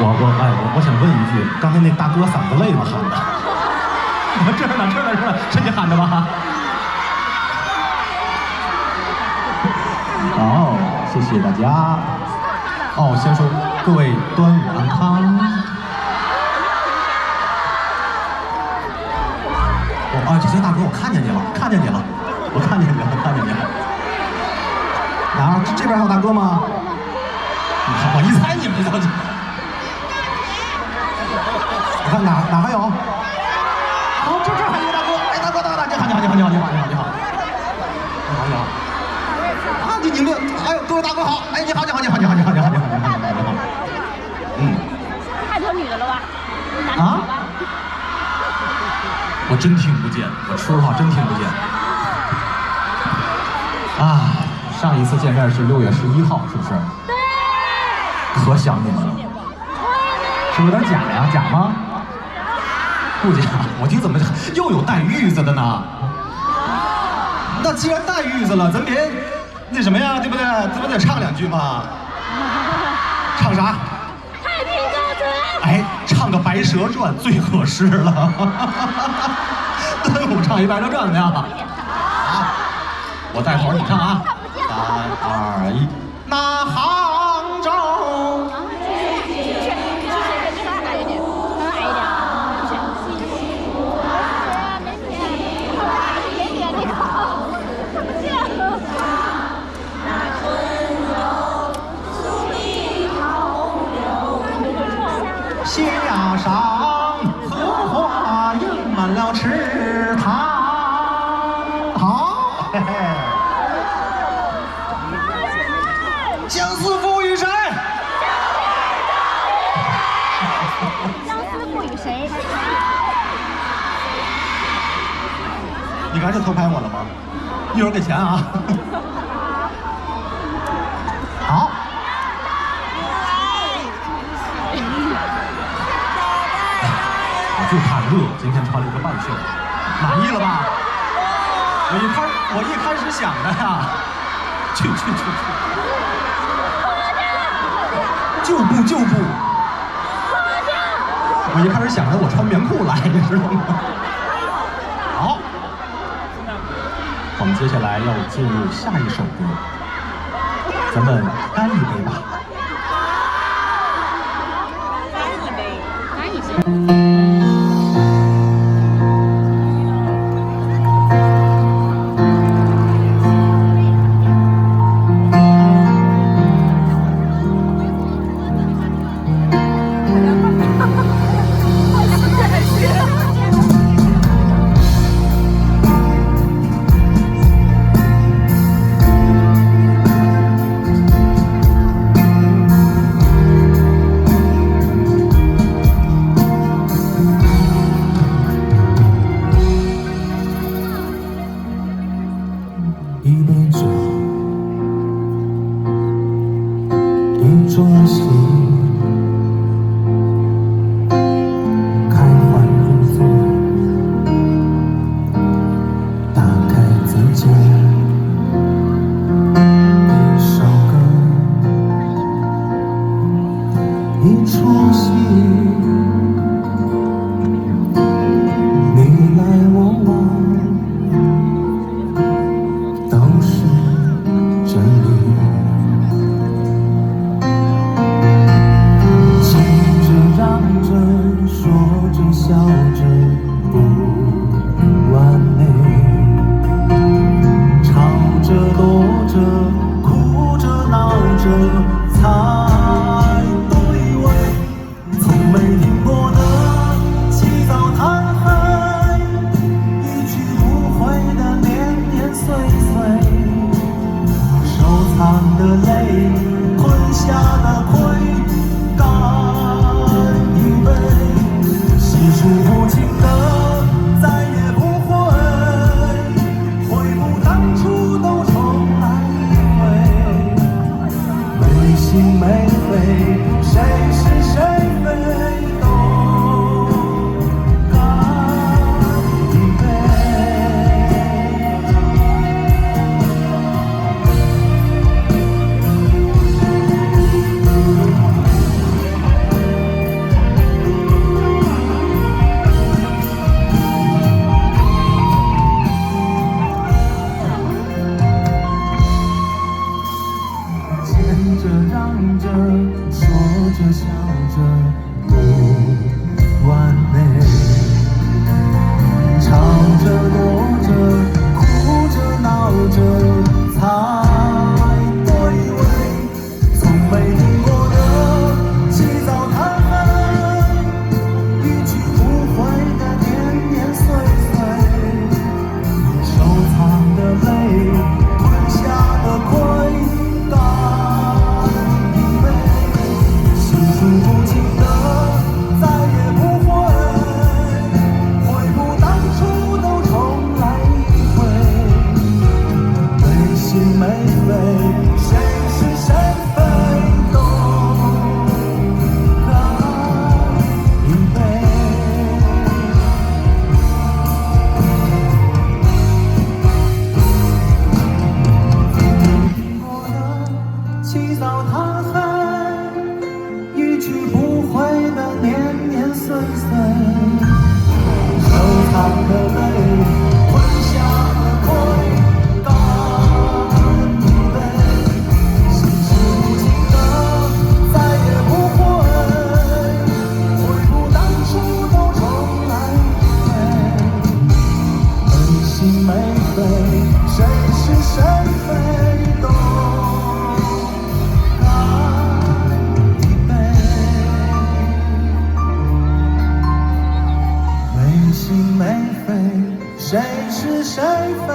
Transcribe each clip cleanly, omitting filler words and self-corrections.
我想问一句，刚才那大哥嗓子累吗？喊的？这儿呢，是你喊的吧？好，谢谢大家。哦，先说各位端午安康。这些大哥我看见你了。哪儿？这边还有大哥吗？我一猜你们就。我看哪还有？哦，这还有一个大哥。哎，大哥，你好。啊，你们，哎呦，各位大哥好。哎，你好。太多女的了吧？啊？我真听不见，我说实话真听不见。啊，上一次见面是6月11号，是不是？对。可想你们了。是不是有点假呀？假吗？不假。我听怎么又有带玉子的呢？那既然带玉子了，咱别那什么呀，对不对？咱们得唱2句嘛。唱啥？太平高尊。哎，唱个《白蛇传》最合适了。端午唱一《白蛇传》怎么样？啊，我带头，你唱啊！3、2、1，那杭州。崖上荷花映满了池塘。好，嘿嘿。将司赋予谁？将司赋予谁？你刚才偷拍我了吗？一会儿给钱啊。好。就怕热，今天穿了一个半袖，满意了吧？我一开始想的呀，去，就不，我一开始想着我穿棉裤来，你知道吗？好，我们接下来要进入下一首歌，咱们干一杯吧。干一杯。是谁非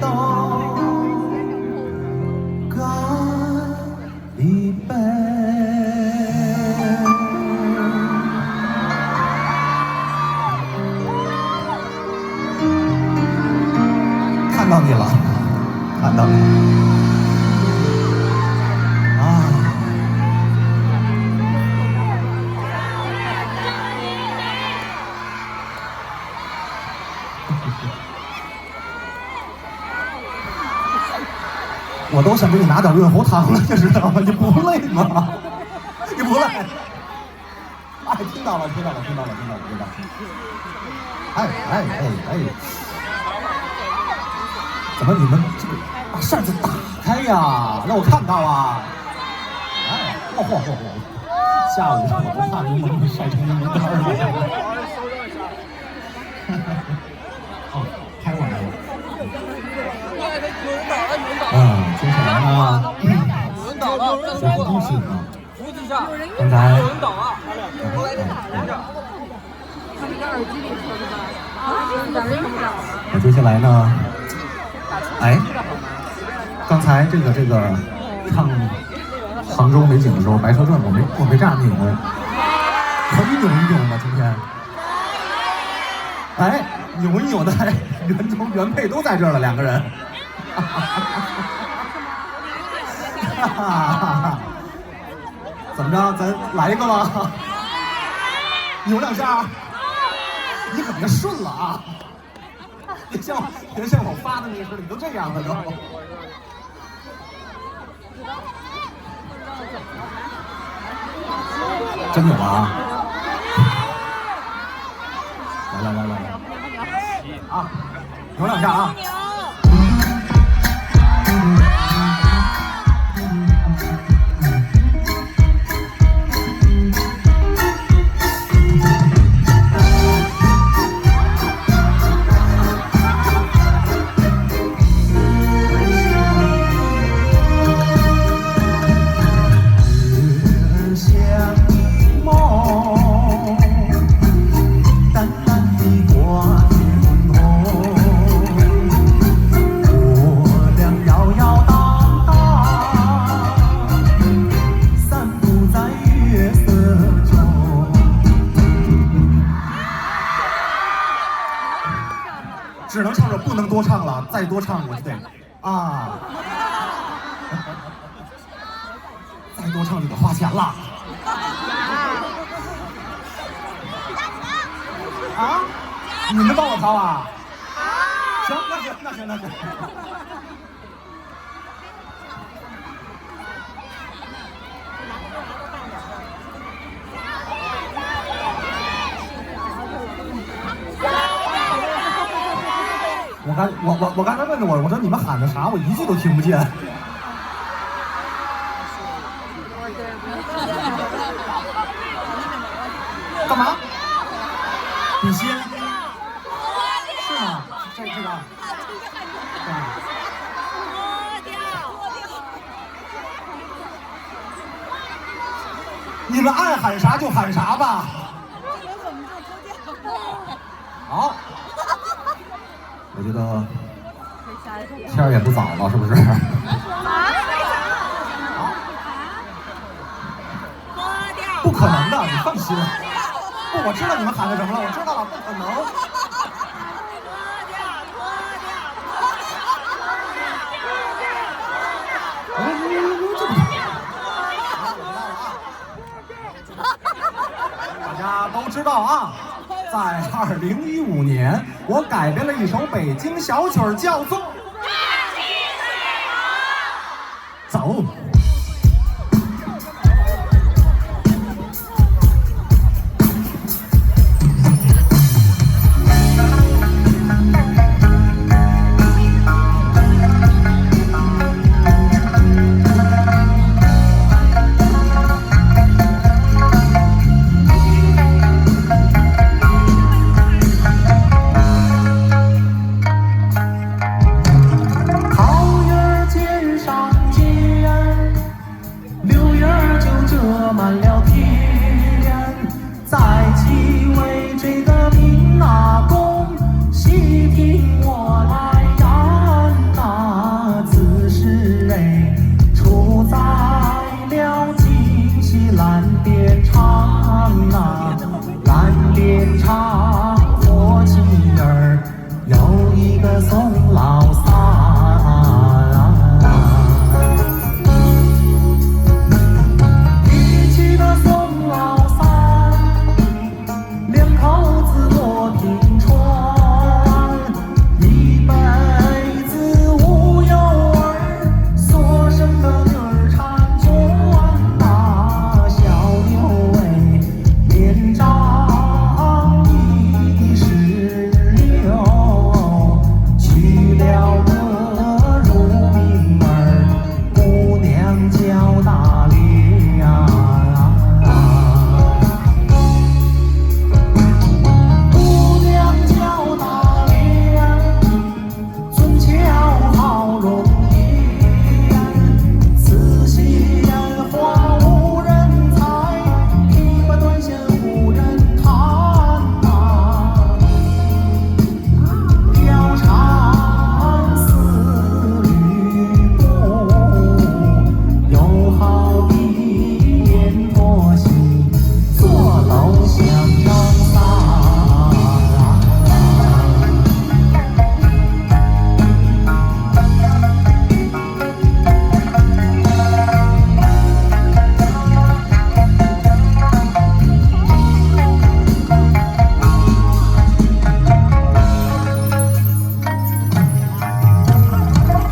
都干一杯。看到你了，看到你啊！我都想给你拿点润喉糖了，你知道吗？你不累吗？你不累？哎，听到了，听到了，听到了，听到了，听到了。哎哎哎哎！怎么你们这个把扇子打开呀？让我看到啊！哎，嚯嚯嚯嚯！下午我都怕柠檬晒成柠檬干了。哦，开过来了。接下来呢？有人倒了，什么东西啊？扶一下。刚才有人倒啊！过来连着。他们在耳机里说的吧？啊，咱们听不了。那接下来呢？哎，刚才这个唱杭州美景的时候，《白蛇传》我没这样拧，可以扭一扭吗？今天？哎，扭一扭的，原配都在这儿了，两个人。怎么着？咱来一个吗？扭两下。你可别顺了啊！别像我发的那个似的，你都这样了都。真有啊！来啊！扭两下啊！只能唱着不能多唱了，再多唱我就得啊，再多唱就得花钱了。啊？你们帮我掏啊？行，那行。我刚才问着我说你们喊的啥？我一句都听不见。干嘛？笔仙？是吗？这个？你们爱喊啥就喊啥吧。好。我觉得天儿也不早了，是不是？不可能的，你放心。不，我知道你们喊的什么了，我知道了，不可能。大家都知道啊。在2015年，我改编了一首北京小曲儿，叫做《走》。在其为这个平纳宫，细听我呐，蓝靛长，火器儿，有一个宋老三。提起那宋老三，两口子落平川，一辈子无有儿，所生的女儿婵娟呐，小牛尾脸长一石榴，娶了个乳名儿，姑娘叫大莲。姑娘叫大莲，尊俏好容颜，此心花无人采，琵琶断弦无人弹呐，貂蝉似吕布，又好比阎婆惜，坐楼相让仨。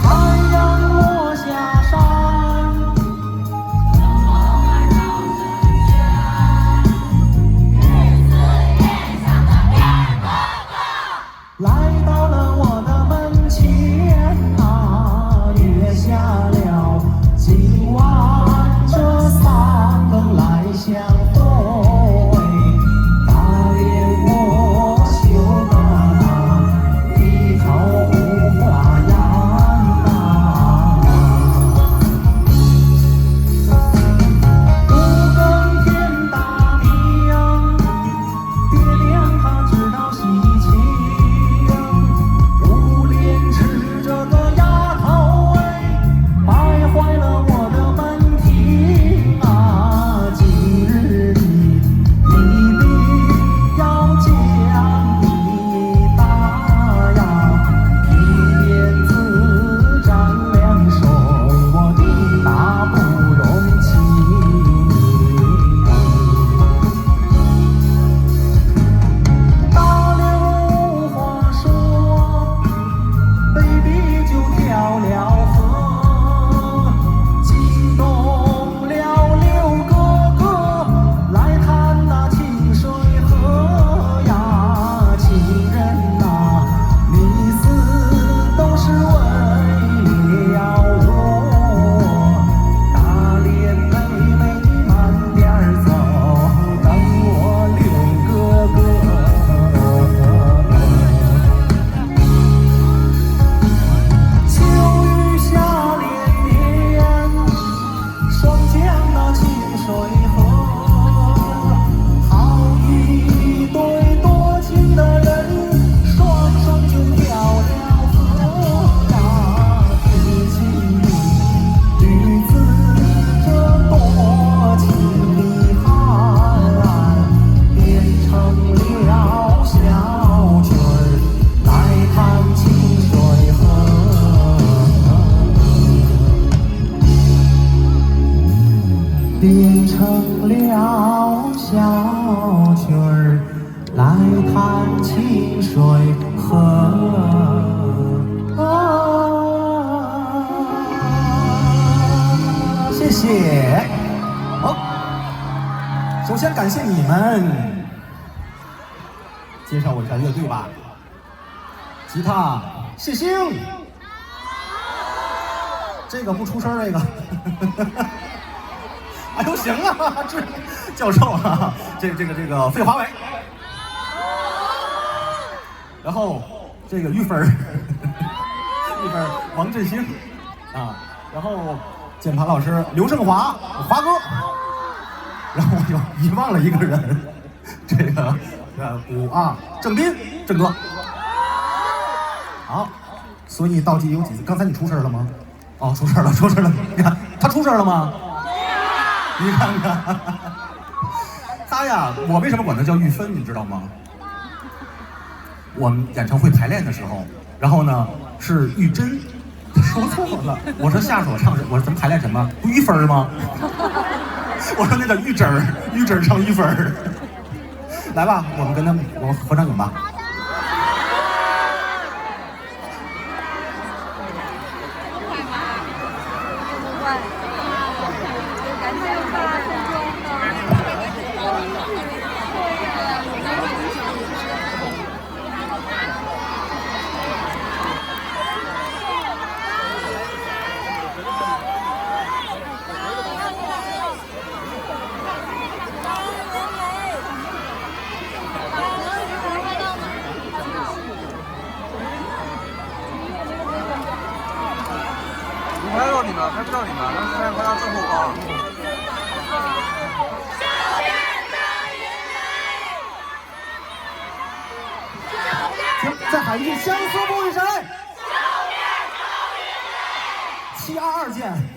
太阳落下山，来到了我的门前呐，月下了今晚这三更来相会。大莲我绣个那一头无花秧呐，五更天大明，爹娘他知道喜庆，无脸吃这个丫头哎，败坏了我的门庭啊！今日里一定要将你打呀，皮鞭子沾凉水，我的大不容情。大莲无话说，baby 就跳了河，惊动了六哥哥，来看那清水河呀。情人呐，你死都是为了我，大莲妹妹你慢点儿走，等我六哥哥。秋雨下连绵，双江那清水河，好一对多情的人，双双就掉了河呀。提起你女子这多情的汉，变成了小曲儿来弹清水河，变成了小曲儿来弹清水河。谢谢。好，首先感谢你们。介绍我一下乐队吧。吉他谢星，这个不出声，这个。哎呦，行啊，这教授啊，这个费华伟，然后这个玉芬儿，玉芬儿王振兴啊，然后键盘老师刘胜华，华哥，然后我又遗忘了一个人，这个鼓啊，郑斌，郑哥，好，所以到底有几次？刚才你出声了吗？哦，出声了，你看他出声了吗？你看看，他呀，我为什么管他叫玉芬，你知道吗？我们演唱会排练的时候，然后呢是玉珍，他说错了。我说下首唱什么？我说咱们排练什么？不玉芬吗？我说那叫玉珍儿，玉珍儿唱玉芬儿。来吧，我们跟他们合唱影吧。拍到你们，拍不到你们，让摄像拍到正后方。行，再喊一句，相思不与谁？722见。